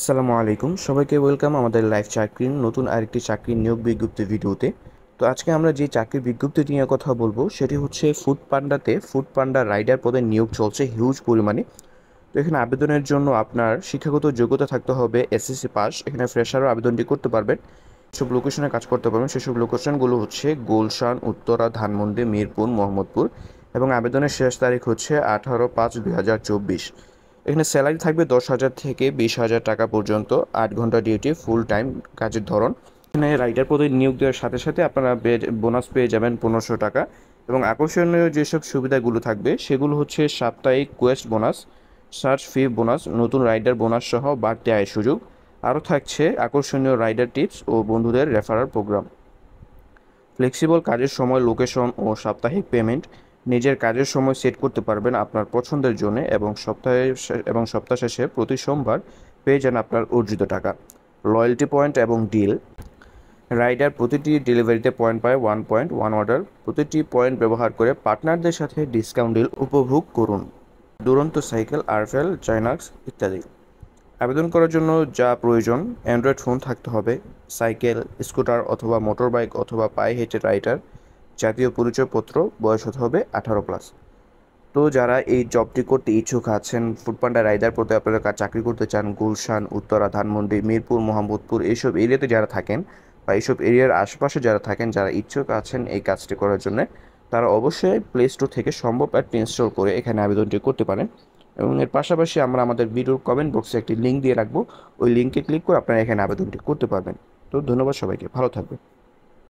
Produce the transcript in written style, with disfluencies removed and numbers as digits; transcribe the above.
আসসালামু আলাইকুম, সবাইকে ওয়েলকাম আমাদের লাইভ চাকরির নতুন আরেকটি চাকরির নিয়োগ বিজ্ঞপ্তি ভিডিওতে। তো আজকে আমরা যে চাকরির বিজ্ঞপ্তি নিয়ে কথা বলবো সেটি হচ্ছে ফুড পান্ডাতে ফুড পান্ডা রাইডার পদে নিয়োগ চলছে হিউজ পরিমাণে। তো এখানে আবেদনের জন্য আপনার শিক্ষাগত যোগ্যতা থাকতে হবে এসএসসি পাস। এখানে ফ্রেশারও আবেদনটি করতে পারবেন। সব লোকেশনে কাজ করতে পারবেন। সেসব লোকেশনগুলো হচ্ছে গুলশান, উত্তরা, ধানমন্ডি, মিরপুর, মোহাম্মদপুর এবং আবেদনের শেষ তারিখ হচ্ছে 18/5/2024। এখানে স্যালারি থাকবে 10,000 থেকে 20,000 টাকা পর্যন্ত। 8 ঘন্টা ডিউটি, ফুল টাইম কাজের ধরন। এখানে রাইডার পদে নিয়োগ দেওয়ার সাথে সাথে আপনারা বোনাস পেয়ে যাবেন 1500 টাকা। এবং আকর্ষণীয় যেসব সুবিধাগুলো থাকবে সেগুলো হচ্ছে সাপ্তাহিক কোয়েস্ট বোনাস, সার্চ ফি বোনাস, নতুন রাইডার বোনাস সহ বাড়তি আয়ের সুযোগ। আরও থাকছে আকর্ষণীয় রাইডার টিপস ও বন্ধুদের রেফারাল প্রোগ্রাম। ফ্লেক্সিবল কাজের সময়, লোকেশন ও সাপ্তাহিক পেমেন্ট। নিজের কাজের সময় সেট করতে পারবেন আপনার পছন্দের জন্য এবং সপ্তাহ শেষে প্রতি সোমবার পেয়ে যান আপনার অর্জিত টাকা। লয়্যালটি পয়েন্ট এবং ডিল। রাইডার প্রতিটি ডেলিভারিতে পয়েন্ট পায় 1.1 অর্ডার। প্রতিটি পয়েন্ট ব্যবহার করে পার্টনারদের সাথে ডিসকাউন্ট ডিল উপভোগ করুন। দুরন্ত সাইকেল, আরফেল, চাইনাক্স ইত্যাদি। আবেদন করার জন্য যা প্রয়োজন: অ্যান্ড্রয়েড ফোন থাকতে হবে, সাইকেল, স্কুটার অথবা মোটরবাইক অথবা পায়ে হেঁটে রাইডার, জাতীয় পরিচয়পত্র, বয়স হতে হবে 18+। তো যারা এই জবটি করতে ইচ্ছুক আছেন, ফুডপান্ডা রাইডার পদে আপনারা চাকরি করতে চান, গুলশান, উত্তরা, ধানমন্ডি, মিরপুর, মোহাম্মদপুর এইসব এরিয়াতে যারা থাকেন বা এইসব এরিয়ার আশেপাশে যারা থাকেন, যারা ইচ্ছুক আছেন এই কাজটি করার জন্য, তারা অবশ্যই প্লে স্টোর থেকে সম্ভব অ্যাপটি ইনস্টল করে এখানে আবেদনটি করতে পারেন। এবং এর পাশাপাশি আমরা আমাদের ভিডিওর কমেন্ট বক্সে একটি লিঙ্ক দিয়ে রাখবো। ওই লিঙ্কে ক্লিক করে আপনারা এখানে আবেদনটি করতে পারবেন। তো ধন্যবাদ সবাইকে, ভালো থাকবেন।